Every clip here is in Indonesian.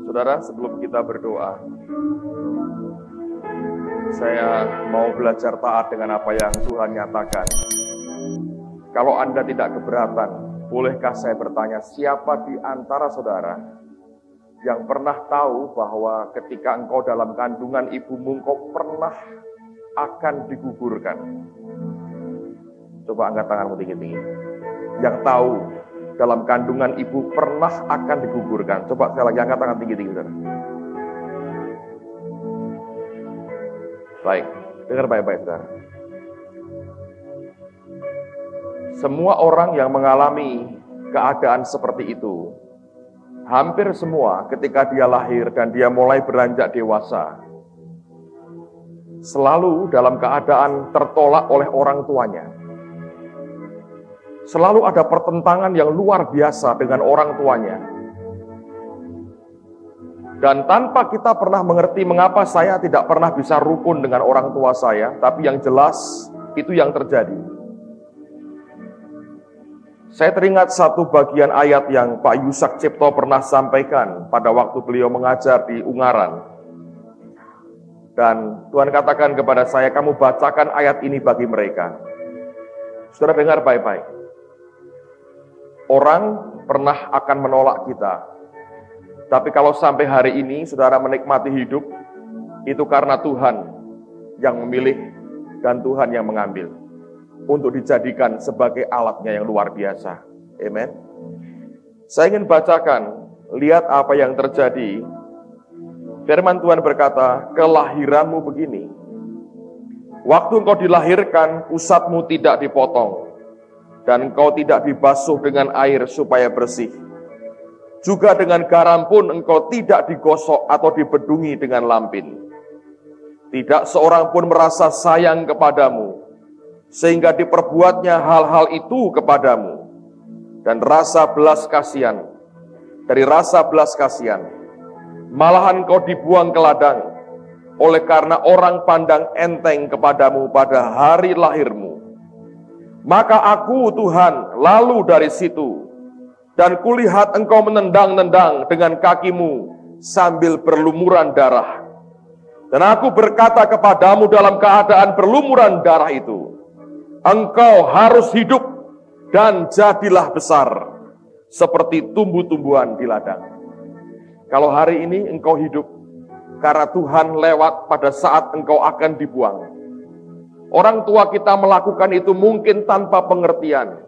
Saudara, sebelum kita berdoa, saya mau belajar taat dengan apa yang Tuhan nyatakan. Kalau Anda tidak keberatan, bolehkah saya bertanya, siapa di antara saudara yang pernah tahu bahwa ketika engkau dalam kandungan ibumu, engkau pernah akan digugurkan? Coba angkat tanganmu tinggi-tinggi. Yang tahu dalam kandungan ibu pernah akan digugurkan. Coba sekali lagi angkat tangan tinggi-tinggi, saudara. Baik, dengar baik-baik, saudara. Semua orang yang mengalami keadaan seperti itu, hampir semua ketika dia lahir dan dia mulai beranjak dewasa, selalu dalam keadaan tertolak oleh orang tuanya. Selalu ada pertentangan yang luar biasa dengan orang tuanya. Dan tanpa kita pernah mengerti mengapa saya tidak pernah bisa rukun dengan orang tua saya, tapi yang jelas itu yang terjadi. Saya teringat satu bagian ayat yang Pak Yusak Cipto pernah sampaikan pada waktu beliau mengajar di Ungaran. Dan Tuhan katakan kepada saya, kamu bacakan ayat ini bagi mereka. Saudara dengar baik-baik. Orang pernah akan menolak kita. Tapi kalau sampai hari ini saudara menikmati hidup, itu karena Tuhan yang memilih dan Tuhan yang mengambil untuk dijadikan sebagai alatnya yang luar biasa. Amen. Saya ingin bacakan, lihat apa yang terjadi. Firman Tuhan berkata, kelahiranmu begini. Waktu engkau dilahirkan, pusatmu tidak dipotong, dan engkau tidak dibasuh dengan air supaya bersih. Juga dengan garam pun engkau tidak digosok atau dibedungi dengan lampin. Tidak seorang pun merasa sayang kepadamu, sehingga diperbuatnya hal-hal itu kepadamu. Dan rasa belas kasihan, dari rasa belas kasihan, malahan engkau dibuang ke ladang, oleh karena orang pandang enteng kepadamu pada hari lahirmu. Maka aku Tuhan lalu dari situ, dan kulihat engkau menendang-nendang dengan kakimu sambil berlumuran darah. Dan aku berkata kepadamu dalam keadaan berlumuran darah itu, engkau harus hidup dan jadilah besar, seperti tumbuh-tumbuhan di ladang. Kalau hari ini engkau hidup, karena Tuhan lewat pada saat engkau akan dibuang. Orang tua kita melakukan itu mungkin tanpa pengertian.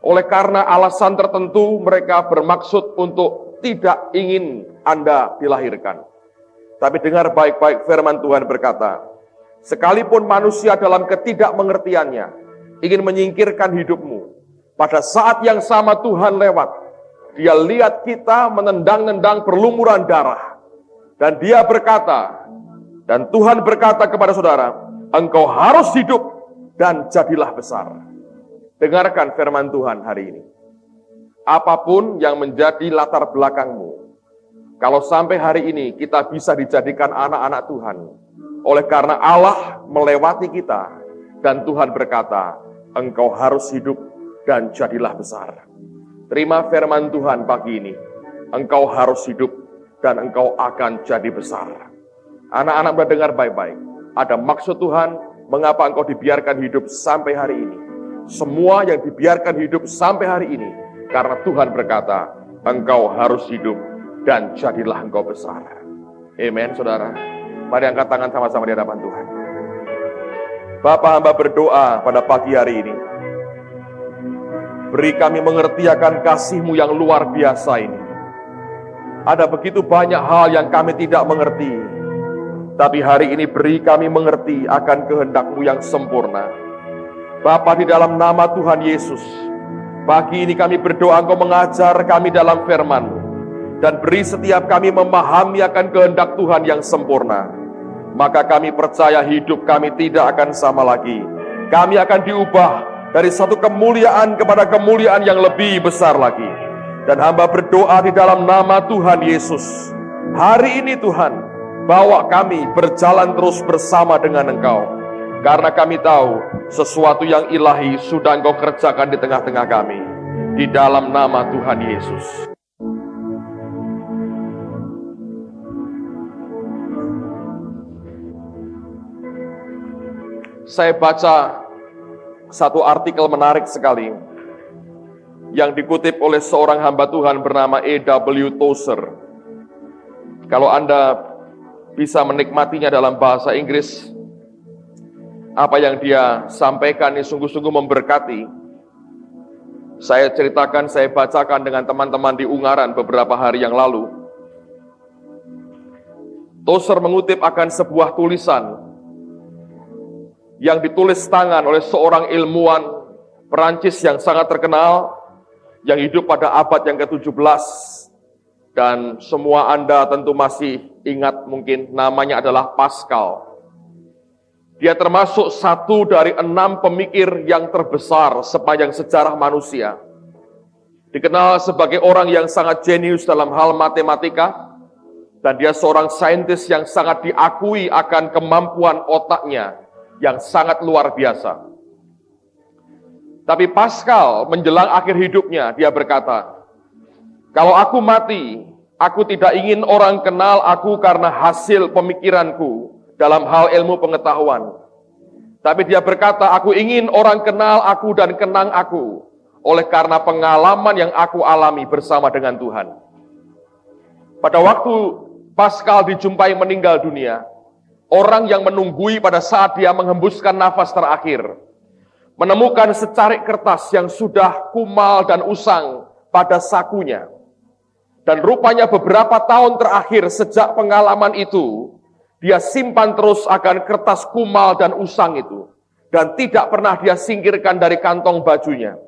Oleh karena alasan tertentu mereka bermaksud untuk tidak ingin Anda dilahirkan. Tapi dengar baik-baik, firman Tuhan berkata, sekalipun manusia dalam ketidakmengertiannya ingin menyingkirkan hidupmu, pada saat yang sama Tuhan lewat. Dia lihat kita menendang-nendang berlumuran darah. Dan dia berkata, dan Tuhan berkata kepada saudara, engkau harus hidup dan jadilah besar. Dengarkan firman Tuhan hari ini. Apapun yang menjadi latar belakangmu, kalau sampai hari ini kita bisa dijadikan anak-anak Tuhan, oleh karena Allah melewati kita, dan Tuhan berkata, engkau harus hidup dan jadilah besar. Terima firman Tuhan pagi ini. Engkau harus hidup dan engkau akan jadi besar. Anak-anak mendengar baik-baik. Ada maksud Tuhan mengapa engkau dibiarkan hidup sampai hari ini. Semua yang dibiarkan hidup sampai hari ini karena Tuhan berkata, engkau harus hidup dan jadilah engkau besar. Amen, saudara. Mari angkat tangan sama-sama di hadapan Tuhan. Bapa, hamba berdoa pada pagi hari ini. Beri kami mengerti akan kasih-Mu yang luar biasa ini. Ada begitu banyak hal yang kami tidak mengerti. Tapi hari ini beri kami mengerti akan kehendak-Mu yang sempurna. Bapa, di dalam nama Tuhan Yesus, pagi ini kami berdoa Engkau mengajar kami dalam firman-Mu. Dan beri setiap kami memahami akan kehendak Tuhan yang sempurna. Maka kami percaya hidup kami tidak akan sama lagi. Kami akan diubah dari satu kemuliaan kepada kemuliaan yang lebih besar lagi. Dan hamba berdoa di dalam nama Tuhan Yesus. Hari ini Tuhan, bawa kami berjalan terus bersama dengan Engkau. Karena kami tahu sesuatu yang ilahi sudah Engkau kerjakan di tengah-tengah kami. Di dalam nama Tuhan Yesus. saya baca satu artikel menarik sekali yang dikutip oleh seorang hamba Tuhan bernama E.W. Tozer. Kalau Anda bisa menikmatinya dalam bahasa Inggris, apa yang dia sampaikan ini sungguh-sungguh memberkati. Saya ceritakan, saya bacakan dengan teman-teman di Ungaran beberapa hari yang lalu. Tozer mengutip akan sebuah tulisan yang ditulis tangan oleh seorang ilmuwan Perancis yang sangat terkenal, yang hidup pada abad yang ke-17. Dan semua Anda tentu masih ingat mungkin namanya adalah Pascal. Dia termasuk satu dari 6 pemikir yang terbesar sepanjang sejarah manusia. Dikenal sebagai orang yang sangat jenius dalam hal matematika, dan dia seorang saintis yang sangat diakui akan kemampuan otaknya yang sangat luar biasa. Tapi Pascal menjelang akhir hidupnya, dia berkata, "Kalau aku mati, aku tidak ingin orang kenal aku karena hasil pemikiranku dalam hal ilmu pengetahuan. Tapi dia berkata, aku ingin orang kenal aku dan kenang aku oleh karena pengalaman yang aku alami bersama dengan Tuhan." Pada waktu Pascal dijumpai meninggal dunia, orang yang menunggui pada saat dia menghembuskan nafas terakhir, menemukan secarik kertas yang sudah kumal dan usang pada sakunya. Dan rupanya beberapa tahun terakhir sejak pengalaman itu, dia simpan terus akan kertas kumal dan usang itu. Dan tidak pernah dia singkirkan dari kantong bajunya.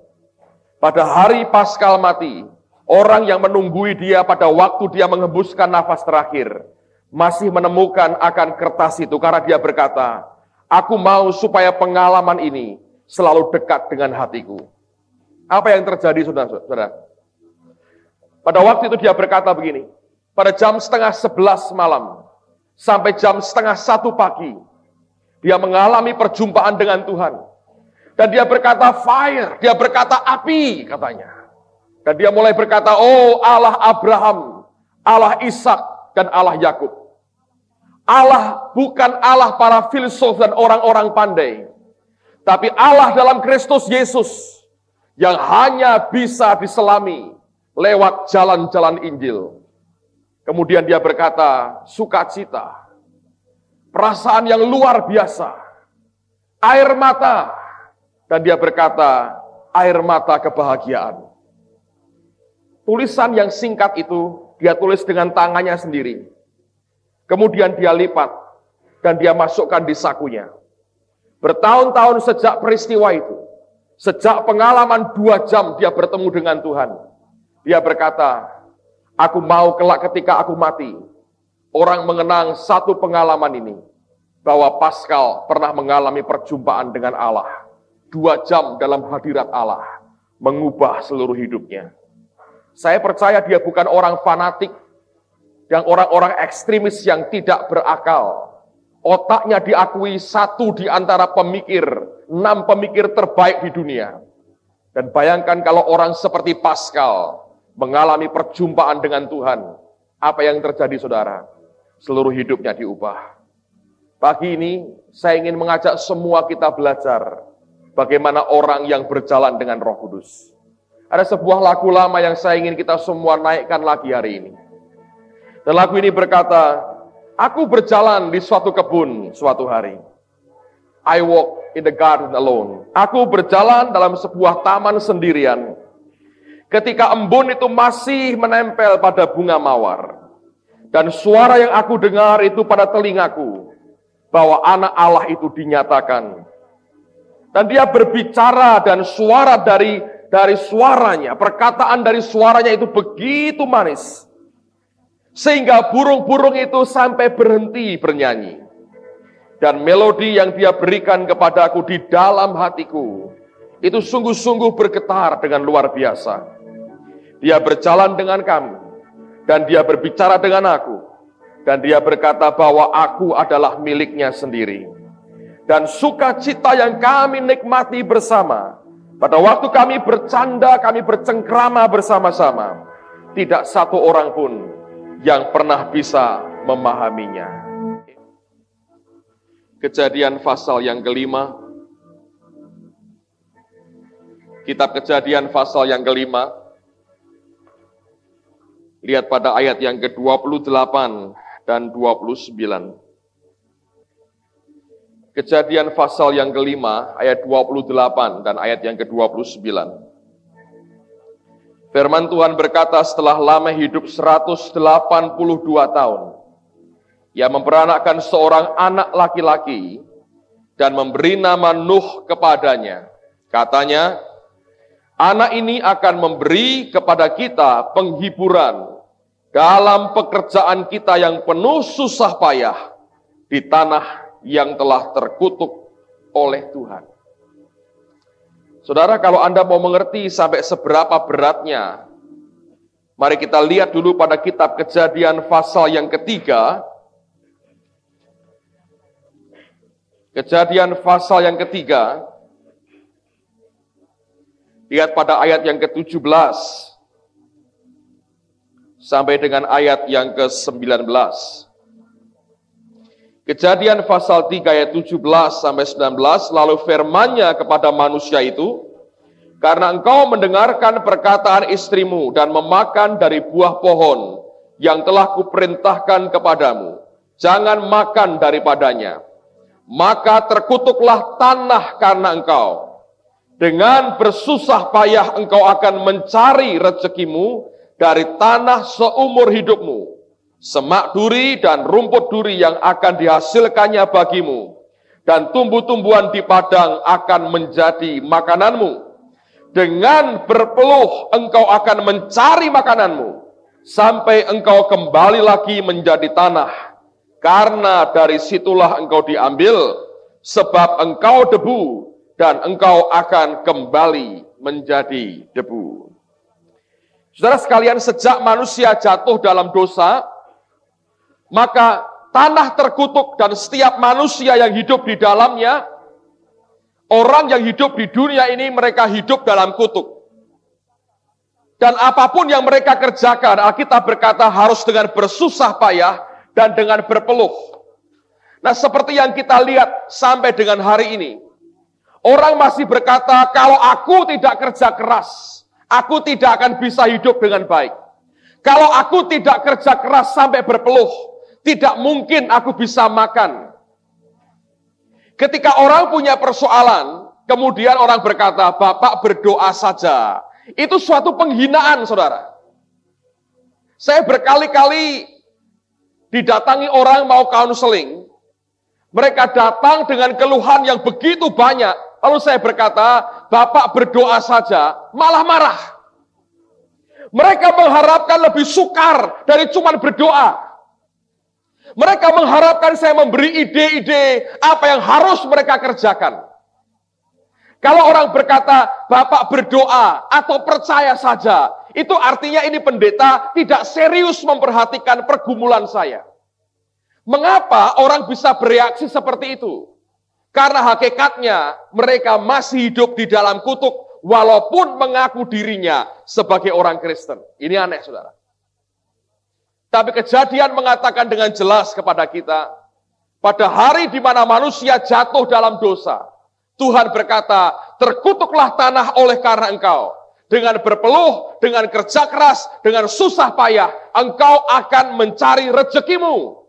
Pada hari Pascal mati, orang yang menunggui dia pada waktu dia menghembuskan nafas terakhir, masih menemukan akan kertas itu karena dia berkata, "Aku mau supaya pengalaman ini selalu dekat dengan hatiku." Apa yang terjadi, saudara-saudara? Pada waktu itu dia berkata begini, pada jam 10:30 malam, sampai jam 12:30 pagi, dia mengalami perjumpaan dengan Tuhan. Dan dia berkata fire, dia berkata api katanya. Dan dia mulai berkata, "Oh Allah Abraham, Allah Ishak dan Allah Yakub." Allah bukan Allah para filsuf dan orang-orang pandai, tapi Allah dalam Kristus Yesus yang hanya bisa diselami lewat jalan-jalan Injil. Kemudian dia berkata, sukacita, perasaan yang luar biasa, air mata. Dan dia berkata, air mata kebahagiaan. Tulisan yang singkat itu, dia tulis dengan tangannya sendiri. Kemudian dia lipat, dan dia masukkan di sakunya. Bertahun-tahun sejak peristiwa itu, sejak pengalaman 2 jam dia bertemu dengan Tuhan. Dia berkata, aku mau kelak ketika aku mati, orang mengenang satu pengalaman ini, bahwa Pascal pernah mengalami perjumpaan dengan Allah. 2 jam dalam hadirat Allah, mengubah seluruh hidupnya. Saya percaya dia bukan orang fanatik, yang orang-orang ekstremis yang tidak berakal. Otaknya diakui satu di antara pemikir, 6 pemikir terbaik di dunia. Dan bayangkan kalau orang seperti Pascal mengalami perjumpaan dengan Tuhan, apa yang terjadi, saudara? Seluruh hidupnya diubah. Pagi ini saya ingin mengajak semua kita belajar bagaimana orang yang berjalan dengan Roh Kudus. Ada sebuah lagu lama yang saya ingin kita semua naikkan lagi hari ini. Dan lagu ini berkata, aku berjalan di suatu kebun suatu hari. I walk in the garden alone. Aku berjalan dalam sebuah taman sendirian. Ketika embun itu masih menempel pada bunga mawar. Dan suara yang aku dengar itu pada telingaku, bahwa anak Allah itu dinyatakan. Dan dia berbicara dan suara dari suaranya, perkataan dari suaranya itu begitu manis. Sehingga burung-burung itu sampai berhenti bernyanyi. Dan melodi yang dia berikan kepadaku di dalam hatiku, itu sungguh-sungguh bergetar dengan luar biasa. Dia berjalan dengan kami, dan dia berbicara dengan aku. Dan dia berkata bahwa aku adalah miliknya sendiri. Dan sukacita yang kami nikmati bersama, pada waktu kami bercanda, kami bercengkrama bersama-sama, tidak satu orang pun yang pernah bisa memahaminya. Kejadian pasal yang kelima. Kitab Kejadian pasal yang kelima. Lihat pada ayat yang ke-28 dan 29. Kejadian pasal yang kelima, ayat 28 dan ayat yang ke-29. Firman Tuhan berkata, setelah Lameh hidup 182 tahun, ia memperanakkan seorang anak laki-laki dan memberi nama Nuh kepadanya. Katanya, anak ini akan memberi kepada kita penghiburan dalam pekerjaan kita yang penuh susah payah di tanah yang telah terkutuk oleh Tuhan. Saudara, kalau Anda mau mengerti sampai seberapa beratnya, mari kita lihat dulu pada kitab Kejadian pasal yang ketiga. Kejadian pasal yang ketiga, lihat pada ayat yang ke-17 sampai dengan ayat yang ke-19. Kejadian pasal 3 ayat 17 sampai 19, lalu firman-Nya kepada manusia itu, karena engkau mendengarkan perkataan istrimu dan memakan dari buah pohon yang telah kuperintahkan kepadamu, jangan makan daripadanya. Maka terkutuklah tanah karena engkau. Dengan bersusah payah engkau akan mencari rezekimu dari tanah seumur hidupmu. Semak duri dan rumput duri yang akan dihasilkannya bagimu. Dan tumbuh-tumbuhan di padang akan menjadi makananmu. Dengan berpeluh engkau akan mencari makananmu. Sampai engkau kembali lagi menjadi tanah. Karena dari situlah engkau diambil, sebab engkau debu, dan engkau akan kembali menjadi debu. Saudara sekalian, sejak manusia jatuh dalam dosa, maka tanah terkutuk dan setiap manusia yang hidup di dalamnya, orang yang hidup di dunia ini, mereka hidup dalam kutuk. Dan apapun yang mereka kerjakan, Alkitab berkata harus dengan bersusah payah, dan dengan berpeluh. Nah, seperti yang kita lihat sampai dengan hari ini, orang masih berkata, kalau aku tidak kerja keras, aku tidak akan bisa hidup dengan baik. Kalau aku tidak kerja keras sampai berpeluh, tidak mungkin aku bisa makan. Ketika orang punya persoalan, kemudian orang berkata, Bapak berdoa saja. Itu suatu penghinaan, saudara. Saya berkali-kali didatangi orang mau counseling, mereka datang dengan keluhan yang begitu banyak, lalu saya berkata, Bapak berdoa saja, malah marah. Mereka mengharapkan lebih sukar dari cuma berdoa. Mereka mengharapkan saya memberi ide-ide apa yang harus mereka kerjakan. Kalau orang berkata, Bapak berdoa atau percaya saja, itu artinya ini pendeta tidak serius memperhatikan pergumulan saya. Mengapa orang bisa bereaksi seperti itu? Karena hakikatnya mereka masih hidup di dalam kutuk, walaupun mengaku dirinya sebagai orang Kristen. Ini aneh, saudara. Tapi Kejadian mengatakan dengan jelas kepada kita, pada hari di mana manusia jatuh dalam dosa, Tuhan berkata, terkutuklah tanah oleh karena engkau. Dengan berpeluh, dengan kerja keras, dengan susah payah, engkau akan mencari rezekimu.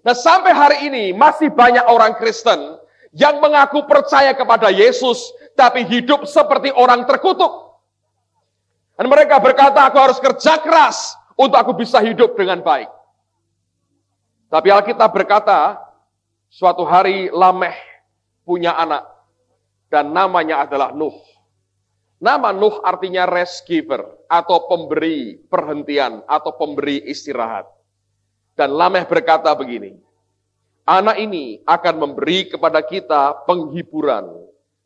Nah, sampai hari ini masih banyak orang Kristen yang mengaku percaya kepada Yesus, tapi hidup seperti orang terkutuk. Dan mereka berkata, aku harus kerja keras untuk aku bisa hidup dengan baik. Tapi Alkitab berkata, suatu hari Lameh punya anak, dan namanya adalah Nuh. Nama Nuh artinya rest giver, atau pemberi perhentian, atau pemberi istirahat. Dan Lameh berkata begini, anak ini akan memberi kepada kita penghiburan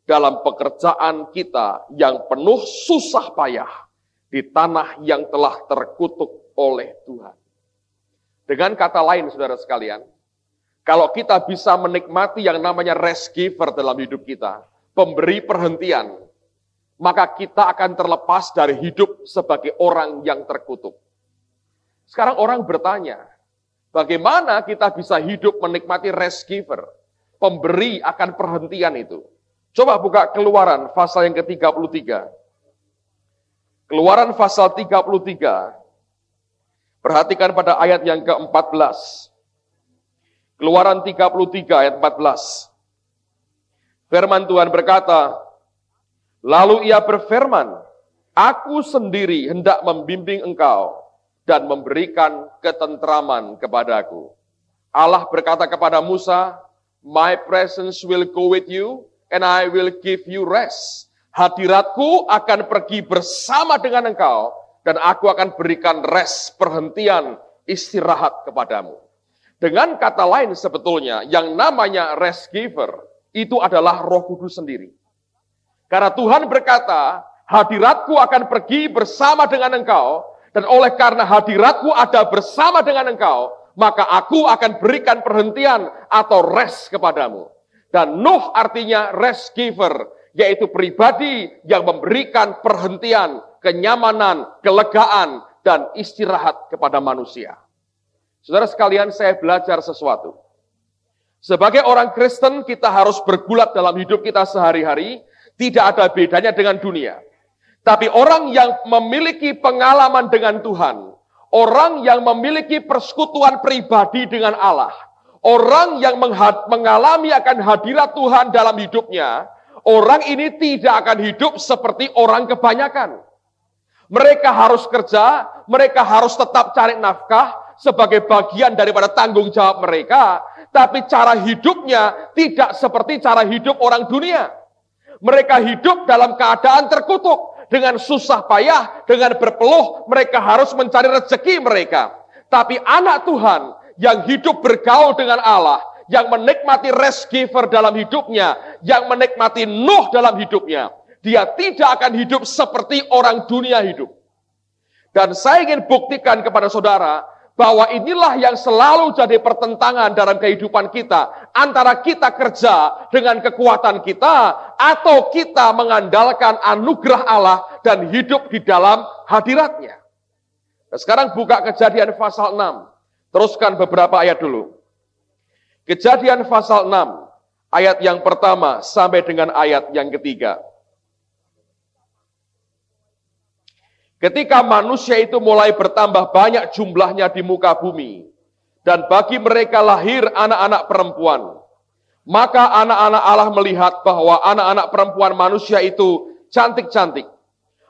dalam pekerjaan kita yang penuh susah payah di tanah yang telah terkutuk oleh Tuhan. Dengan kata lain, saudara sekalian, kalau kita bisa menikmati yang namanya rest giver dalam hidup kita, pemberi perhentian, maka kita akan terlepas dari hidup sebagai orang yang terkutuk. Sekarang orang bertanya, bagaimana kita bisa hidup menikmati rest giver? pemberi akan perhentian itu. Coba buka Keluaran pasal yang ke-33. Keluaran pasal 33. Perhatikan pada ayat yang ke-14. Keluaran 33 ayat 14. Firman Tuhan berkata, lalu ia berfirman, aku sendiri hendak membimbing engkau dan memberikan ketentraman kepadaku. Allah berkata kepada Musa, my presence will go with you and I will give you rest. Hadiratku akan pergi bersama dengan engkau dan aku akan berikan rest, perhentian, istirahat kepadamu. Dengan kata lain sebetulnya, yang namanya rest giver, itu adalah Roh Kudus sendiri. Karena Tuhan berkata, hadiratku akan pergi bersama dengan engkau, dan oleh karena hadiratku ada bersama dengan engkau, maka aku akan berikan perhentian atau rest kepadamu. Dan Nuh artinya rest giver, yaitu pribadi yang memberikan perhentian, kenyamanan, kelegaan, dan istirahat kepada manusia. Saudara sekalian, saya belajar sesuatu. Sebagai orang Kristen, kita harus bergulat dalam hidup kita sehari-hari, tidak ada bedanya dengan dunia. Tapi orang yang memiliki pengalaman dengan Tuhan, orang yang memiliki persekutuan pribadi dengan Allah, orang yang mengalami akan hadirat Tuhan dalam hidupnya, orang ini tidak akan hidup seperti orang kebanyakan. Mereka harus kerja, mereka harus tetap cari nafkah sebagai bagian daripada tanggung jawab mereka, tapi cara hidupnya tidak seperti cara hidup orang dunia. Mereka hidup dalam keadaan terkutuk. Dengan susah payah, dengan berpeluh, mereka harus mencari rezeki mereka. Tapi anak Tuhan yang hidup bergaul dengan Allah, yang menikmati rest giver dalam hidupnya, yang menikmati Nuh dalam hidupnya, dia tidak akan hidup seperti orang dunia hidup. Dan saya ingin buktikan kepada saudara, bahwa inilah yang selalu jadi pertentangan dalam kehidupan kita, antara kita kerja dengan kekuatan kita, atau kita mengandalkan anugerah Allah dan hidup di dalam hadiratnya. Nah, sekarang buka Kejadian pasal 6. Teruskan beberapa ayat dulu. Kejadian pasal 6, ayat yang pertama sampai dengan ayat yang ketiga. Ketika manusia itu mulai bertambah banyak jumlahnya di muka bumi, dan bagi mereka lahir anak-anak perempuan, maka anak-anak Allah melihat bahwa anak-anak perempuan manusia itu cantik-cantik.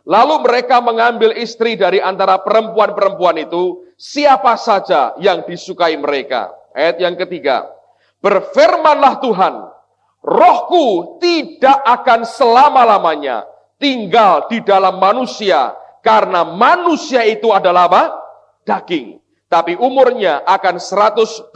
Lalu mereka mengambil istri dari antara perempuan-perempuan itu, siapa saja yang disukai mereka. Ayat yang ketiga, berfirmanlah Tuhan, rohku tidak akan selama-lamanya tinggal di dalam manusia, karena manusia itu adalah apa? Daging. Tapi umurnya akan 120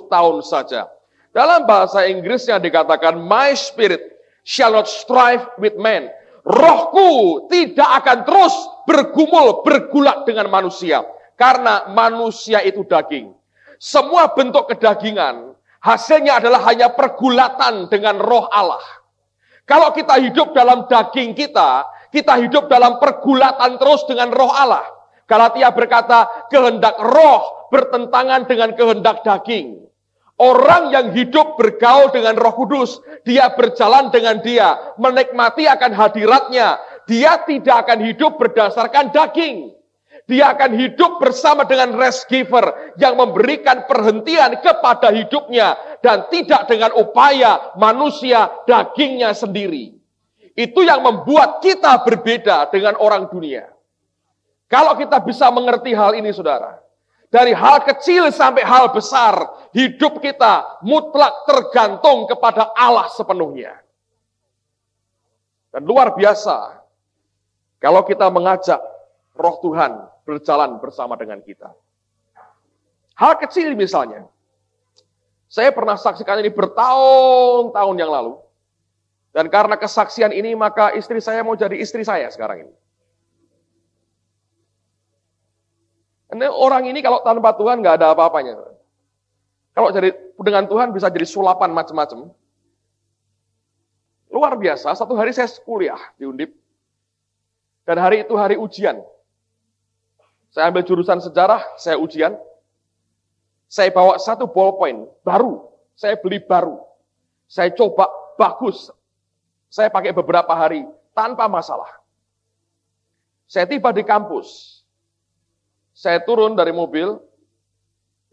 tahun saja. Dalam bahasa Inggrisnya dikatakan, my spirit shall not strive with man. Rohku tidak akan terus bergumul, bergulat dengan manusia. Karena manusia itu daging. Semua bentuk kedagingan, hasilnya adalah hanya pergulatan dengan roh Allah. Kalau kita hidup dalam daging kita hidup dalam pergulatan terus dengan roh Allah. Galatia berkata, kehendak roh bertentangan dengan kehendak daging. Orang yang hidup bergaul dengan Roh Kudus, dia berjalan dengan dia, menikmati akan hadiratnya. Dia tidak akan hidup berdasarkan daging. Dia akan hidup bersama dengan rest giver yang memberikan perhentian kepada hidupnya dan tidak dengan upaya manusia dagingnya sendiri. Itu yang membuat kita berbeda dengan orang dunia. Kalau kita bisa mengerti hal ini, saudara, dari hal kecil sampai hal besar, hidup kita mutlak tergantung kepada Allah sepenuhnya. Dan luar biasa, kalau kita mengajak Roh Tuhan berjalan bersama dengan kita. Hal kecil misalnya, saya pernah saksikan ini bertahun-tahun yang lalu. Dan karena kesaksian ini, maka istri saya mau jadi istri saya sekarang ini. Karena orang ini kalau tanpa Tuhan nggak ada apa-apanya. Kalau jadi dengan Tuhan bisa jadi sulapan macam-macam. Luar biasa, satu hari saya kuliah di Undip. Dan hari itu hari ujian. Saya ambil jurusan sejarah, saya ujian. Saya bawa satu ballpoint baru, saya beli baru. Saya coba, bagus. Saya pakai beberapa hari, tanpa masalah. Saya tiba di kampus. Saya turun dari mobil,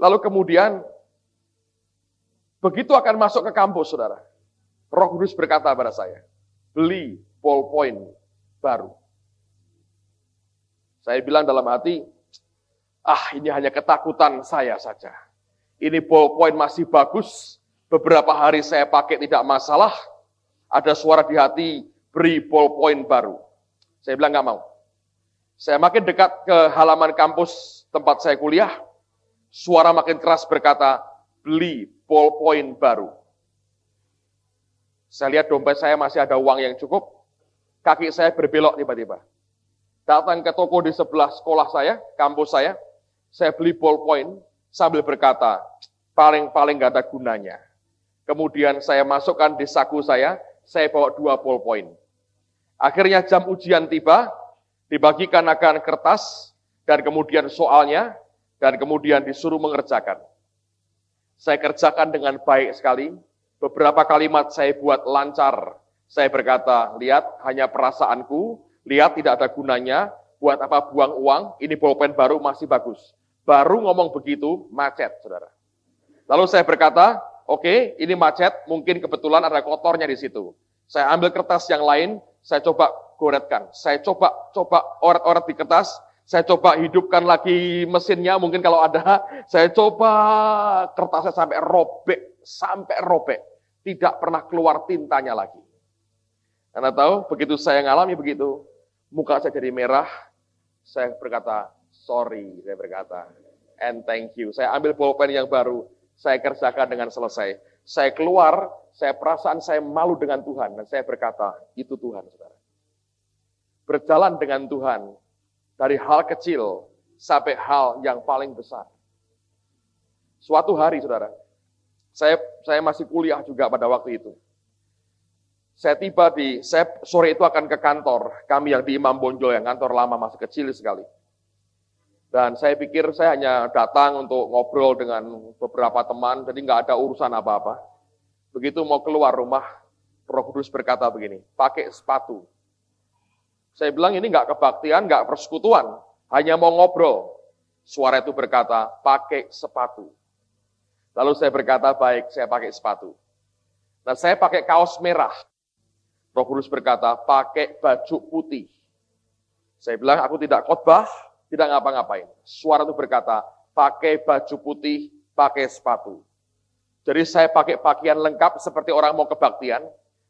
lalu kemudian, begitu akan masuk ke kampus, saudara. Roh Kudus berkata pada saya, beli ballpoint baru. Saya bilang dalam hati, ini hanya ketakutan saya saja. Ini ballpoint masih bagus, beberapa hari saya pakai tidak masalah, ada suara di hati, beri ballpoint baru. Saya bilang nggak mau. Saya makin dekat ke halaman kampus tempat saya kuliah, suara makin keras berkata, beli ballpoint baru. Saya lihat dompet saya masih ada uang yang cukup, kaki saya berbelok tiba-tiba. Datang ke toko di sebelah sekolah saya, kampus saya beli ballpoint sambil berkata, paling-paling gak ada gunanya. Kemudian saya masukkan di saku saya bawa 2 ballpoint. Akhirnya jam ujian tiba, dibagikan akan kertas, dan kemudian soalnya, dan kemudian disuruh mengerjakan. Saya kerjakan dengan baik sekali, beberapa kalimat saya buat lancar. Saya berkata, lihat hanya perasaanku, lihat tidak ada gunanya, buat apa buang uang, ini pulpen baru masih bagus. Baru ngomong begitu, macet, saudara. Lalu saya berkata, oke, ini macet, mungkin kebetulan ada kotornya di situ. Saya ambil kertas yang lain, saya coba goretkan. Saya coba oret-oret di kertas, saya coba hidupkan lagi mesinnya, mungkin kalau ada, saya coba kertasnya sampai robek. Tidak pernah keluar tintanya lagi. Anda tahu, begitu saya ngalami begitu, muka saya jadi merah, saya berkata, sorry, saya berkata, and thank you. Saya ambil pulpen yang baru, saya kerjakan dengan selesai. Saya keluar, perasaan saya malu dengan Tuhan, dan saya berkata, itu Tuhan, saudara. Berjalan dengan Tuhan, dari hal kecil sampai hal yang paling besar. Suatu hari, saudara, saya masih kuliah juga pada waktu itu. Saya sore itu akan ke kantor, kami yang di Imam Bonjol, yang kantor lama masih kecil sekali. Dan saya pikir saya hanya datang untuk ngobrol dengan beberapa teman, jadi nggak ada urusan apa-apa. Begitu mau keluar rumah, Roh Kudus berkata begini, pakai sepatu. Saya bilang ini nggak kebaktian, nggak persekutuan, hanya mau ngobrol. Suara itu berkata, pakai sepatu. Lalu saya berkata, baik, saya pakai sepatu. Nah, saya pakai kaos merah. Roh Kudus berkata, pakai baju putih. Saya bilang, aku tidak khotbah, tidak ngapa-ngapain. Suara itu berkata, pakai baju putih, pakai sepatu. Jadi saya pakai pakaian lengkap seperti orang mau kebaktian.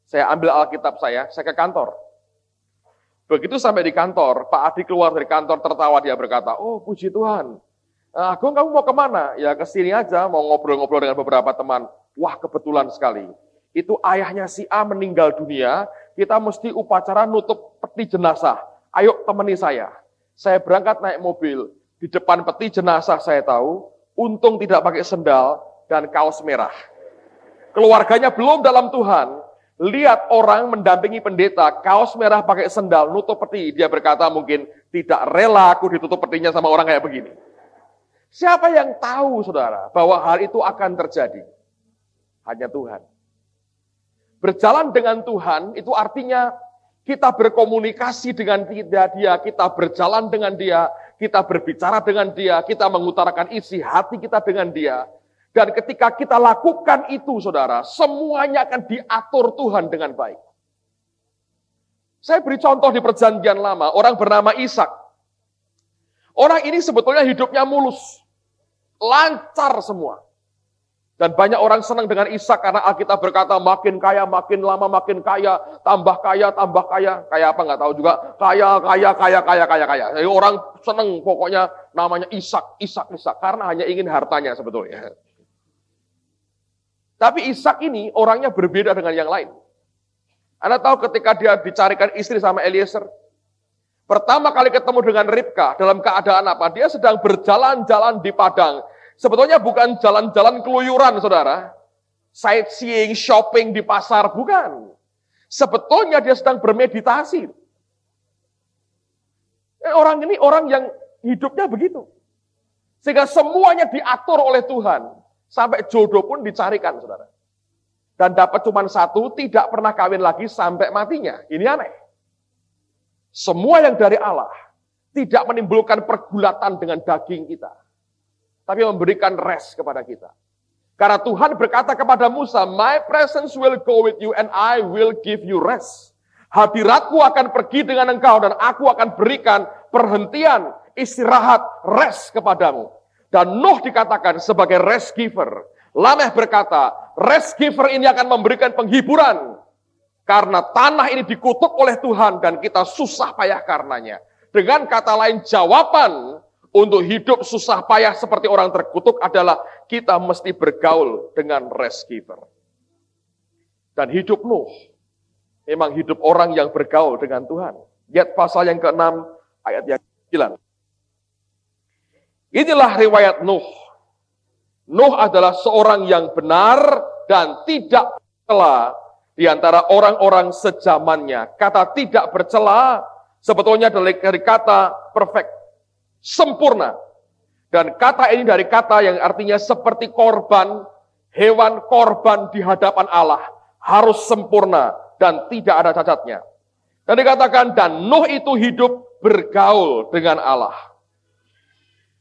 Saya ambil Alkitab saya ke kantor. Begitu sampai di kantor, Pak Adi keluar dari kantor tertawa, dia berkata, oh puji Tuhan. Agung, kamu mau kemana? Ya ke sini aja, mau ngobrol-ngobrol dengan beberapa teman. Wah, kebetulan sekali. Itu ayahnya si A meninggal dunia, kita mesti upacara nutup peti jenazah. Ayo temani saya. Saya berangkat naik mobil, di depan peti jenazah saya tahu, untung tidak pakai sendal dan kaos merah. Keluarganya belum dalam Tuhan, lihat orang mendampingi pendeta, kaos merah pakai sendal, nutup peti. Dia berkata mungkin tidak rela aku ditutup petinya sama orang kayak begini. Siapa yang tahu, saudara, bahwa hal itu akan terjadi? Hanya Tuhan. Berjalan dengan Tuhan itu artinya kita berkomunikasi dengan Dia, kita berjalan dengan Dia, kita berbicara dengan Dia, kita mengutarakan isi hati kita dengan Dia. Dan ketika kita lakukan itu, saudara, semuanya akan diatur Tuhan dengan baik. Saya beri contoh di Perjanjian Lama, orang bernama Ishak. Orang ini sebetulnya hidupnya mulus, lancar semua. Dan banyak orang senang dengan Ishak karena Alkitab berkata makin kaya, makin lama makin kaya, tambah kaya, tambah kaya. Kaya apa nggak tahu juga, kaya. Jadi orang senang pokoknya namanya Ishak. Karena hanya ingin hartanya sebetulnya. Tapi Ishak ini orangnya berbeda dengan yang lain. Anda tahu ketika dia dicarikan istri sama Eliezer, pertama kali ketemu dengan Ribka, dalam keadaan apa? Dia sedang berjalan-jalan di padang. Sebetulnya bukan jalan-jalan keluyuran, saudara. Sightseeing, shopping di pasar, bukan. Sebetulnya dia sedang bermeditasi. Orang ini orang yang hidupnya begitu. Sehingga semuanya diatur oleh Tuhan. Sampai jodoh pun dicarikan, saudara. dan dapat cuma satu, tidak pernah kawin lagi sampai matinya. Ini aneh. Semua yang dari Allah tidak menimbulkan pergulatan dengan daging kita, tapi memberikan rest kepada kita. Karena Tuhan berkata kepada Musa, "My presence will go with you and I will give you rest." Hadiratku akan pergi dengan engkau dan aku akan berikan perhentian, istirahat, rest kepadamu. Dan Nuh dikatakan sebagai rest giver. Lameh berkata, rest giver ini akan memberikan penghiburan. Karena tanah ini dikutuk oleh Tuhan dan kita susah payah karenanya. Dengan kata lain, jawaban untuk hidup susah payah seperti orang terkutuk adalah kita mesti bergaul dengan rest giver. Dan hidup Nuh memang hidup orang yang bergaul dengan Tuhan. Lihat pasal yang ke-6 ayat yang ke-9. Inilah riwayat Nuh. Nuh adalah seorang yang benar dan tidak bercela di antara orang-orang sezamannya. Kata tidak bercela sebetulnya dari kata perfect, sempurna. Dan kata ini dari kata yang artinya seperti korban, hewan korban di hadapan Allah. Harus sempurna dan tidak ada cacatnya. Dan dikatakan, dan Nuh itu hidup bergaul dengan Allah.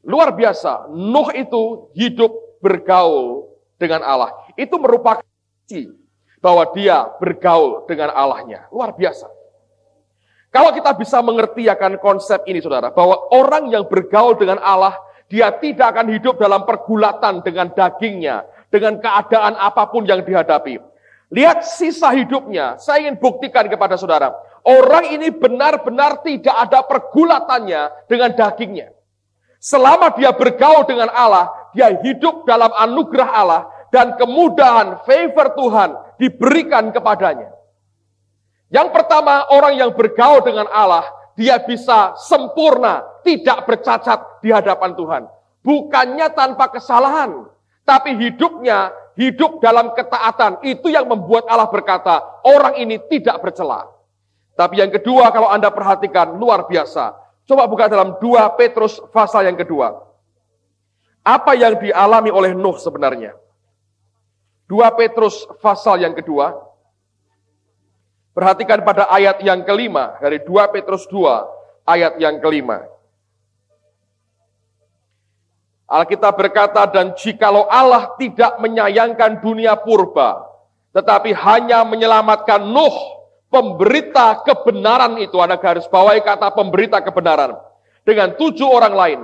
Luar biasa, Nuh itu hidup bergaul dengan Allah. Itu merupakan bukti bahwa dia bergaul dengan Allahnya. Luar biasa. Kalau kita bisa mengerti akan konsep ini, saudara, bahwa orang yang bergaul dengan Allah, dia tidak akan hidup dalam pergulatan dengan dagingnya, dengan keadaan apapun yang dihadapi. Lihat sisa hidupnya, saya ingin buktikan kepada saudara, orang ini benar-benar tidak ada pergulatannya dengan dagingnya. Selama dia bergaul dengan Allah, dia hidup dalam anugerah Allah, dan kemudahan, favor Tuhan diberikan kepadanya. Yang pertama, orang yang bergaul dengan Allah, dia bisa sempurna, tidak bercacat di hadapan Tuhan. Bukannya tanpa kesalahan, tapi hidupnya, hidup dalam ketaatan. Itu yang membuat Allah berkata, orang ini tidak bercela. Tapi yang kedua, kalau Anda perhatikan, luar biasa. Coba buka dalam 2 Petrus pasal yang kedua. Apa yang dialami oleh Nuh sebenarnya? 2 Petrus pasal yang kedua. Perhatikan pada ayat yang kelima. Dari 2 Petrus 2 ayat yang kelima. Alkitab berkata, dan jikalau Allah tidak menyayangkan dunia purba, tetapi hanya menyelamatkan Nuh, pemberita kebenaran itu, Anda garis bawahi kata pemberita kebenaran, dengan 7 orang lain,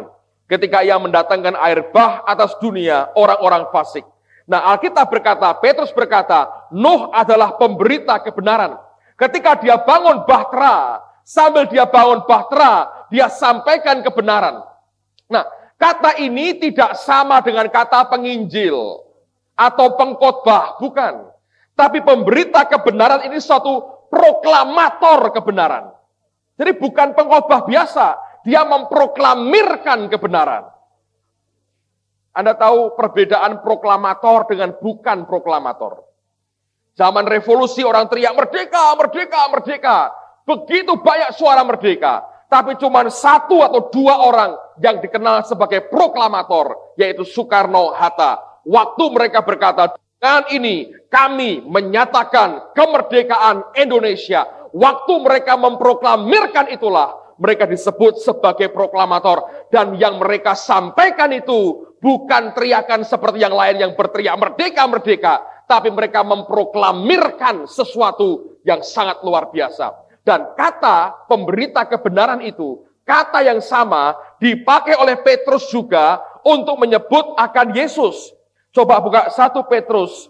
ketika ia mendatangkan air bah atas dunia orang-orang fasik. Nah, Alkitab berkata, Petrus berkata, Nuh adalah pemberita kebenaran. Ketika dia bangun bahtera, sambil dia bangun bahtera, dia sampaikan kebenaran. Nah, kata ini tidak sama dengan kata penginjil atau pengkhotbah, bukan. Tapi pemberita kebenaran ini suatu proklamator kebenaran. Jadi bukan pengkhotbah biasa, dia memproklamirkan kebenaran. Anda tahu perbedaan proklamator dengan bukan proklamator. Zaman revolusi orang teriak merdeka, merdeka, merdeka. Begitu banyak suara merdeka. Tapi cuma 1 atau 2 orang yang dikenal sebagai proklamator, yaitu Soekarno, Hatta. Waktu mereka berkata, dengan ini kami menyatakan kemerdekaan Indonesia. Waktu mereka memproklamirkan itulah, mereka disebut sebagai proklamator. Dan yang mereka sampaikan itu bukan teriakan seperti yang lain yang berteriak merdeka, merdeka. Tapi mereka memproklamirkan sesuatu yang sangat luar biasa. Dan kata pemberita kebenaran itu, kata yang sama dipakai oleh Petrus juga untuk menyebut akan Yesus. Coba buka 1 Petrus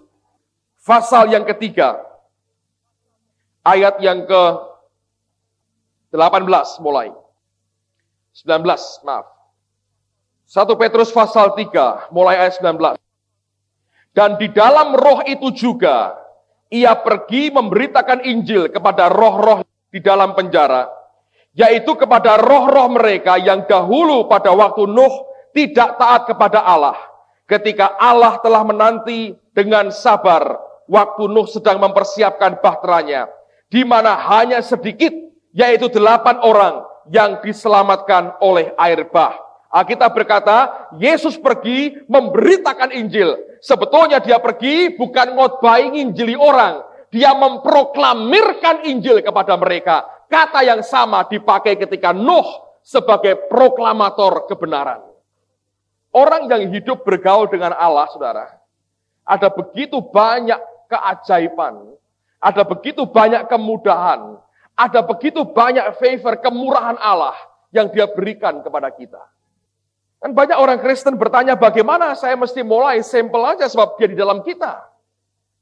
pasal yang ketiga, ayat yang ke-18 mulai. 19, maaf. 1 Petrus pasal 3, mulai ayat 19. Dan di dalam roh itu juga, ia pergi memberitakan Injil kepada roh-roh di dalam penjara, yaitu kepada roh-roh mereka yang dahulu pada waktu Nuh tidak taat kepada Allah, ketika Allah telah menanti dengan sabar waktu Nuh sedang mempersiapkan bahteranya, di mana hanya sedikit, yaitu 8 orang yang diselamatkan oleh air bah. Alkitab berkata, Yesus pergi memberitakan Injil. Sebetulnya dia pergi bukan ngotbahi nginjili orang. Dia memproklamirkan Injil kepada mereka. Kata yang sama dipakai ketika Nuh sebagai proklamator kebenaran. Orang yang hidup bergaul dengan Allah, saudara, ada begitu banyak keajaiban, ada begitu banyak kemudahan, ada begitu banyak favor, kemurahan Allah yang dia berikan kepada kita. Dan banyak orang Kristen bertanya, bagaimana saya mesti mulai? Simple aja, sebab dia di dalam kita.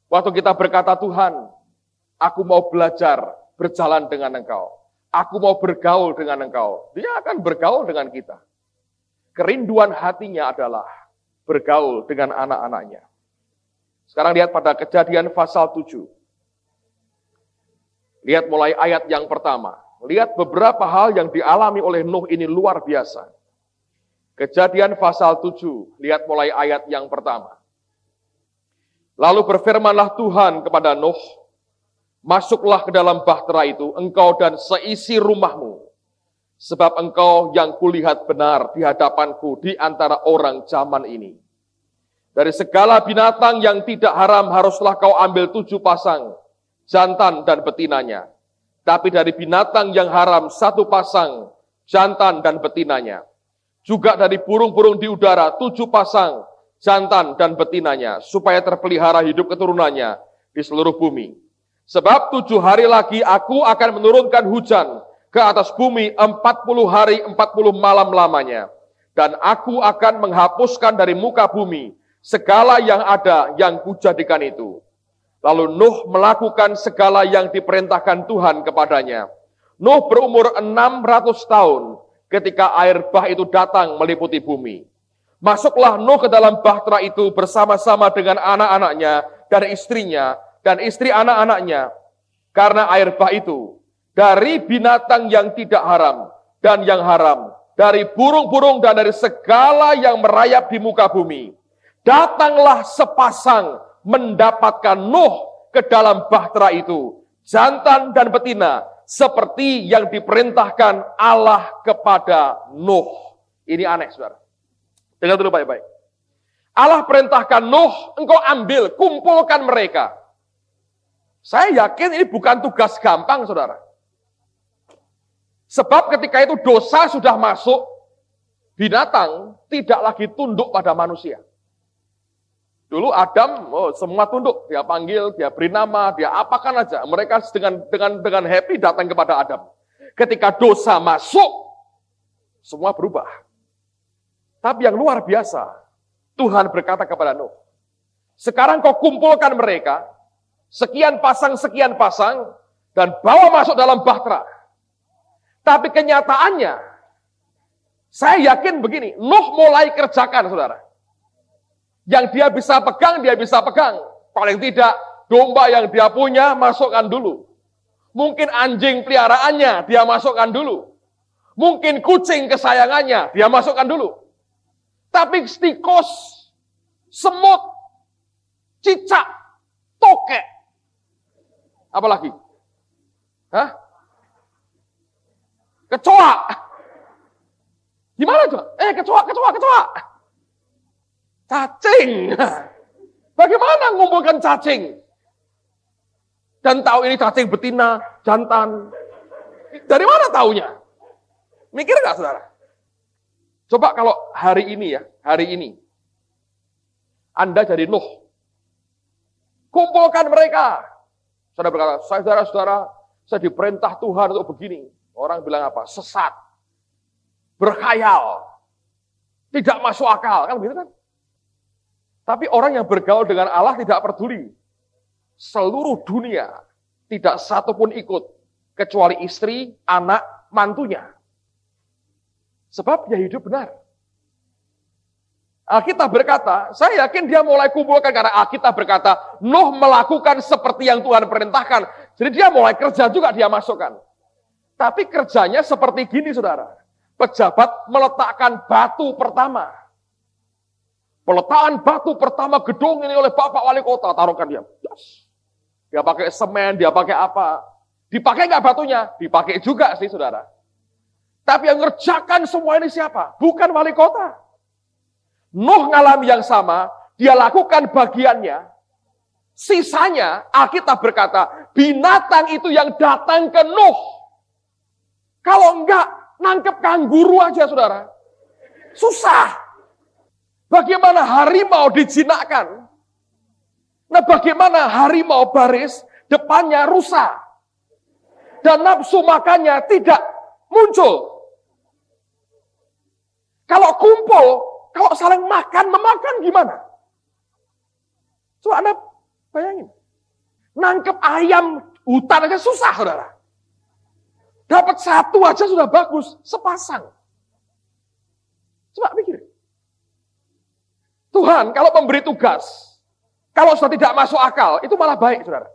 Waktu kita berkata, Tuhan, aku mau belajar berjalan dengan Engkau. Aku mau bergaul dengan Engkau. Dia akan bergaul dengan kita. Kerinduan hatinya adalah bergaul dengan anak-anaknya. Sekarang lihat pada Kejadian pasal 7. Lihat mulai ayat yang pertama. Lihat beberapa hal yang dialami oleh Nuh ini luar biasa. Kejadian pasal 7, lihat mulai ayat yang pertama. Lalu berfirmanlah Tuhan kepada Nuh, masuklah ke dalam bahtera itu, engkau dan seisi rumahmu. Sebab engkau yang kulihat benar di hadapanku di antara orang zaman ini. Dari segala binatang yang tidak haram haruslah kau ambil 7 pasang, jantan dan betinanya. Tapi dari binatang yang haram 1 pasang, jantan dan betinanya. Juga dari burung-burung di udara 7 pasang, jantan dan betinanya, supaya terpelihara hidup keturunannya di seluruh bumi. Sebab 7 hari lagi aku akan menurunkan hujan ke atas bumi 40 hari 40 malam lamanya. Dan aku akan menghapuskan dari muka bumi segala yang ada yang kujadikan itu. Lalu Nuh melakukan segala yang diperintahkan Tuhan kepadanya. Nuh berumur 600 tahun ketika air bah itu datang meliputi bumi. Masuklah Nuh ke dalam bahtera itu bersama-sama dengan anak-anaknya dan istrinya dan istri anak-anaknya. Karena air bah itu dari binatang yang tidak haram dan yang haram, dari burung-burung dan dari segala yang merayap di muka bumi. Datanglah sepasang mendapatkan Nuh ke dalam bahtera itu, jantan dan betina, seperti yang diperintahkan Allah kepada Nuh. Ini aneh, saudara. Dengar dulu baik-baik. Allah perintahkan Nuh, engkau ambil, kumpulkan mereka. Saya yakin ini bukan tugas gampang, saudara. Sebab ketika itu dosa sudah masuk, binatang tidak lagi tunduk pada manusia. Dulu Adam, semua tunduk, dia panggil, dia beri nama, dia apakan aja. Mereka dengan happy datang kepada Adam. Ketika dosa masuk, semua berubah. Tapi yang luar biasa, Tuhan berkata kepada Nuh, sekarang kau kumpulkan mereka, sekian pasang, dan bawa masuk dalam bahtera. Tapi kenyataannya, saya yakin begini, Nuh mulai kerjakan, saudara. Yang dia bisa pegang. Paling tidak, domba yang dia punya, masukkan dulu. Mungkin anjing peliharaannya, dia masukkan dulu. Mungkin kucing kesayangannya, dia masukkan dulu. Tapi tikus, semut, cicak, tokek. Apalagi? Kecoa. Gimana itu? Kecoa. Cacing. Bagaimana mengumpulkan cacing? Dan tahu ini cacing betina, jantan. Dari mana taunya? Mikir nggak, saudara? Coba kalau hari ini, Anda jadi Nuh. Kumpulkan mereka. Saudara berkata, saudara-saudara, saya diperintah Tuhan untuk begini. Orang bilang apa? Sesat. Berkhayal. Tidak masuk akal. Kan begitu kan? Tapi orang yang bergaul dengan Allah tidak peduli. Seluruh dunia tidak satu pun ikut. Kecuali istri, anak, mantunya. Sebab dia hidup benar. Alkitab berkata, saya yakin dia mulai kumpulkan karena Alkitab berkata, Nuh melakukan seperti yang Tuhan perintahkan. Jadi dia mulai kerja juga, dia masukkan. Tapi kerjanya seperti gini, saudara. Pejabat meletakkan batu pertama. Peletakan batu pertama gedung ini oleh Bapak Wali Kota, taruhkan dia. Yes. Dia pakai semen, dia pakai apa. Dipakai nggak batunya? Dipakai juga sih, saudara. Tapi yang ngerjakan semua ini siapa? Bukan wali kota. Nuh ngalami yang sama, dia lakukan bagiannya. Sisanya, Alkitab berkata, binatang itu yang datang ke Nuh. Kalau enggak, nangkep kanguru aja, saudara. Susah. Bagaimana harimau dijinakkan? Nah, bagaimana harimau baris, depannya rusa. Dan nafsu makannya tidak muncul. Kalau kumpul, kalau saling makan-memakan gimana? Coba Anda bayangin. Nangkep ayam hutan aja susah, saudara. Dapat satu aja sudah bagus, sepasang. Coba pikir. Tuhan kalau memberi tugas, kalau sudah tidak masuk akal, itu malah baik, saudara.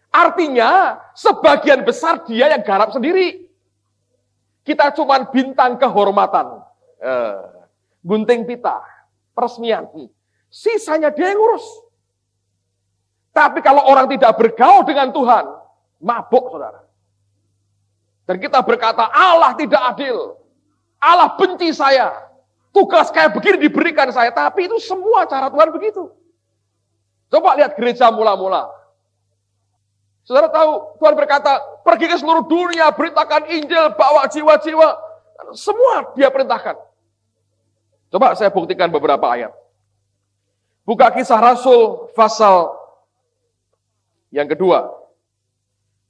Artinya, sebagian besar dia yang garap sendiri. Kita cuma bintang kehormatan. Gunting pita, peresmian. Sisanya dia yang ngurus. Tapi kalau orang tidak bergaul dengan Tuhan, mabuk, saudara. Dan kita berkata, Allah tidak adil. Allah benci saya. Tugas kayak begini diberikan saya. Tapi itu semua cara Tuhan begitu. Coba lihat gereja mula-mula. Saudara tahu, Tuhan berkata, pergi ke seluruh dunia, beritakan Injil, bawa jiwa-jiwa. Semua dia perintahkan. Coba saya buktikan beberapa ayat. Buka Kisah Rasul pasal yang kedua.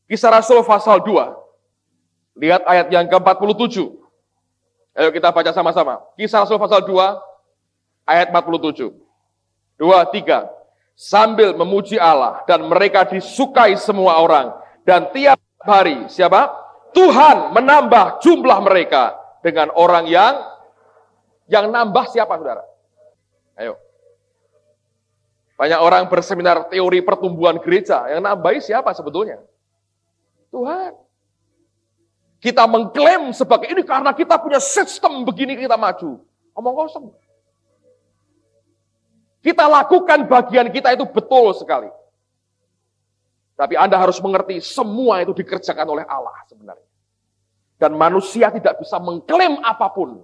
Kisah Rasul pasal 2. Lihat ayat yang ke-47. Ayo kita baca sama-sama. Kisah Rasul pasal 2, ayat 47. 2, 3. Sambil memuji Allah dan mereka disukai semua orang. Dan tiap hari, siapa? Tuhan menambah jumlah mereka dengan orang yang nambah siapa, saudara? Ayo. Banyak orang berseminar teori pertumbuhan gereja. Yang nambahi siapa sebetulnya? Tuhan. Kita mengklaim sebagai ini karena kita punya sistem begini kita maju. Omong kosong. Kita lakukan bagian kita itu betul sekali. Tapi Anda harus mengerti semua itu dikerjakan oleh Allah sebenarnya. Dan manusia tidak bisa mengklaim apapun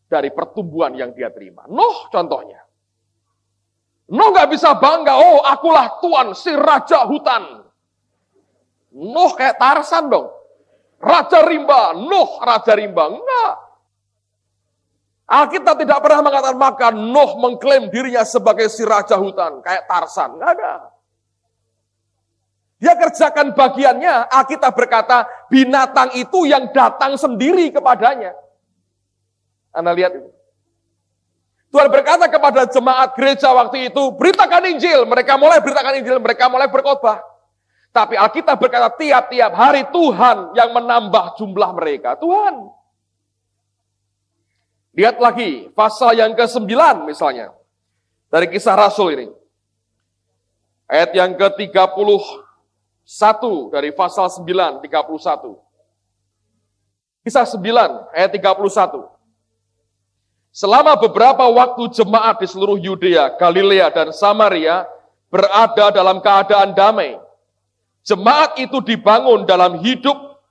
dari pertumbuhan yang dia terima. Nuh contohnya. Nuh gak bisa bangga, oh akulah Tuhan si Raja Hutan. Nuh kayak Tarsan dong. Raja Rimba, Nuh Raja Rimba. Enggak. Alkitab tidak pernah mengatakan maka Nuh mengklaim dirinya sebagai si Raja Hutan. Kayak Tarsan. Enggak ada. Dia kerjakan bagiannya. Alkitab berkata binatang itu yang datang sendiri kepadanya. Anda lihat itu. Tuhan berkata kepada jemaat gereja waktu itu, beritakan Injil. Mereka mulai beritakan Injil, mereka mulai berkhotbah. Tapi Alkitab berkata tiap-tiap hari Tuhan yang menambah jumlah mereka. Tuhan. Lihat lagi, pasal yang ke-9 misalnya. Dari Kisah Rasul ini. Ayat yang ke-31 dari pasal 9, 31. Kisah 9, ayat 31. Selama beberapa waktu jemaat di seluruh Yudea, Galilea, dan Samaria berada dalam keadaan damai. Jemaat itu dibangun dalam hidup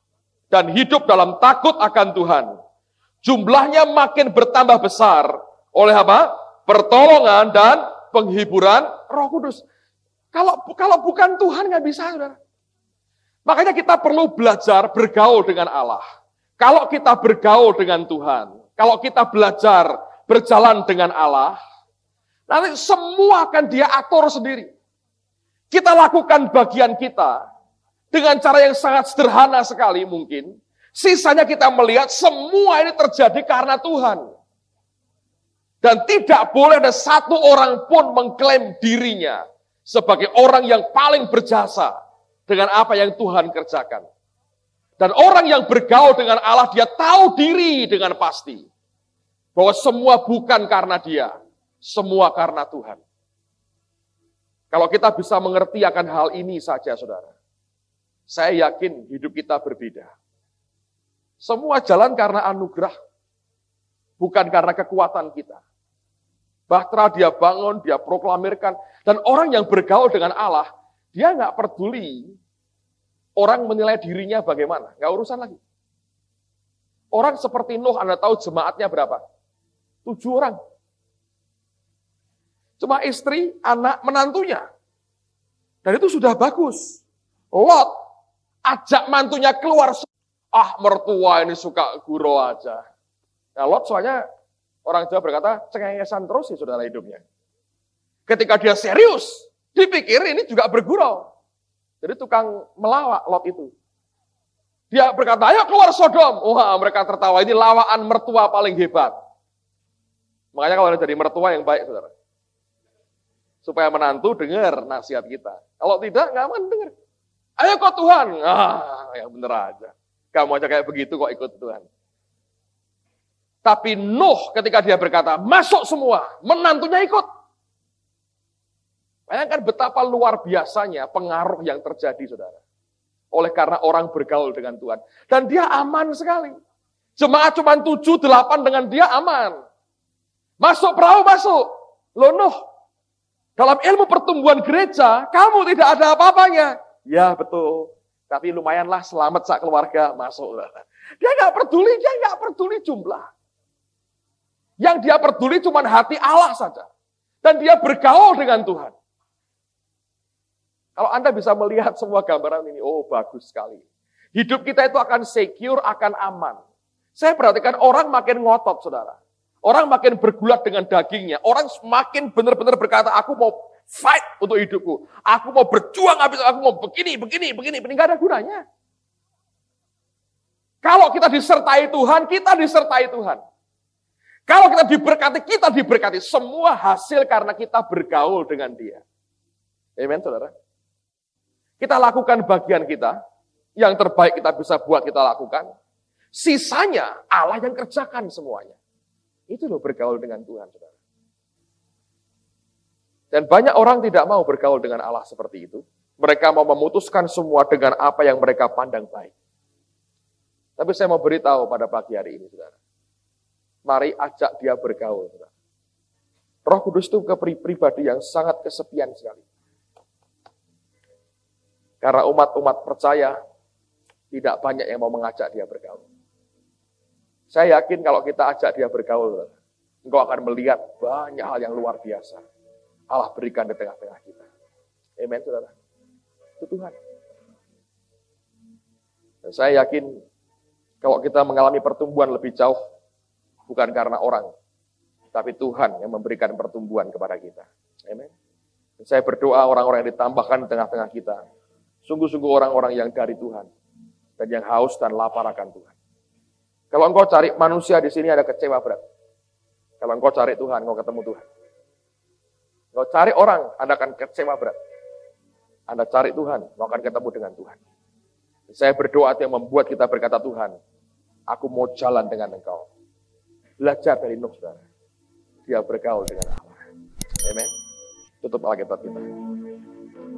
dan hidup dalam takut akan Tuhan. Jumlahnya makin bertambah besar oleh apa? Pertolongan dan penghiburan Roh Kudus. Kalau bukan Tuhan nggak bisa, saudara. Makanya kita perlu belajar bergaul dengan Allah. Kalau kita bergaul dengan Tuhan, kalau kita belajar berjalan dengan Allah, nanti semua akan dia atur sendiri. Kita lakukan bagian kita dengan cara yang sangat sederhana sekali mungkin. Sisanya kita melihat semua ini terjadi karena Tuhan. Dan tidak boleh ada satu orang pun mengklaim dirinya sebagai orang yang paling berjasa dengan apa yang Tuhan kerjakan. Dan orang yang bergaul dengan Allah, dia tahu diri dengan pasti. Bahwa semua bukan karena dia, semua karena Tuhan. Kalau kita bisa mengerti akan hal ini saja, saudara, saya yakin hidup kita berbeda. Semua jalan karena anugerah, bukan karena kekuatan kita. Bahtera dia bangun, dia proklamirkan, dan orang yang bergaul dengan Allah, dia nggak peduli orang menilai dirinya bagaimana, nggak urusan lagi. Orang seperti Nuh, Anda tahu jemaatnya berapa? 7 orang. Cuma istri, anak, menantunya. Dan itu sudah bagus. Lot, ajak mantunya keluar. Mertua ini suka gurau aja. Nah, Lot soalnya, orang Jawa berkata, cengengesan terus sih saudara hidupnya. Ketika dia serius, dipikir ini juga bergurau. Jadi tukang melawak Lot itu. Dia berkata, ayo keluar Sodom. Wah, mereka tertawa, ini lawaan mertua paling hebat. Makanya kalau jadi mertua yang baik, saudara. Supaya menantu dengar nasihat kita. Kalau tidak, nggak akan dengar. Ayo kok Tuhan. Yang bener aja. Kamu aja kayak begitu kok ikut Tuhan. Tapi Nuh ketika dia berkata, masuk semua, menantunya ikut. Bayangkan betapa luar biasanya pengaruh yang terjadi, saudara. Oleh karena orang bergaul dengan Tuhan. Dan dia aman sekali. Jemaat cuma 7, 8 dengan dia aman. Masuk perahu, masuk. Loh Nuh, dalam ilmu pertumbuhan gereja, kamu tidak ada apa-apanya. Ya betul. Tapi lumayanlah selamat sak keluarga masuk. Dia nggak peduli jumlah. Yang dia peduli cuma hati Allah saja. Dan dia bergaul dengan Tuhan. Kalau Anda bisa melihat semua gambaran ini, bagus sekali. Hidup kita itu akan secure, akan aman. Saya perhatikan orang makin ngotot, saudara. Orang makin bergulat dengan dagingnya. Orang semakin benar-benar berkata, aku mau fight untuk hidupku. Aku mau berjuang habis, aku mau begini. Nggak ada gunanya. Kalau kita disertai Tuhan, kita disertai Tuhan. Kalau kita diberkati. Semua hasil karena kita bergaul dengan Dia. Amen, saudara. Kita lakukan bagian kita, yang terbaik kita bisa buat kita lakukan. Sisanya Allah yang kerjakan semuanya. Itu loh bergaul dengan Tuhan, saudara. Dan banyak orang tidak mau bergaul dengan Allah seperti itu. Mereka mau memutuskan semua dengan apa yang mereka pandang baik. Tapi saya mau beritahu pada pagi hari ini, saudara. Mari ajak dia bergaul, saudara. Roh Kudus itu pribadi yang sangat kesepian sekali. Karena umat-umat percaya, tidak banyak yang mau mengajak dia bergaul. Saya yakin kalau kita ajak dia bergaul, engkau akan melihat banyak hal yang luar biasa. Allah berikan di tengah-tengah kita. Amen, saudara. Itu Tuhan. Dan saya yakin, kalau kita mengalami pertumbuhan lebih jauh, bukan karena orang, tapi Tuhan yang memberikan pertumbuhan kepada kita. Amen. Dan saya berdoa orang-orang yang ditambahkan di tengah-tengah kita, sungguh-sungguh orang-orang yang dari Tuhan, dan yang haus dan lapar akan Tuhan. Kalau engkau cari manusia di sini ada kecewa berat. Kalau engkau cari Tuhan, engkau ketemu Tuhan. Engkau cari orang, Anda akan kecewa berat. Anda cari Tuhan, engkau akan ketemu dengan Tuhan. Saya berdoa yang membuat kita berkata, Tuhan, aku mau jalan dengan engkau. Belajar dari Nuh, saudara. Dia bergaul dengan Allah. Amen. Tutup Alkitab kita.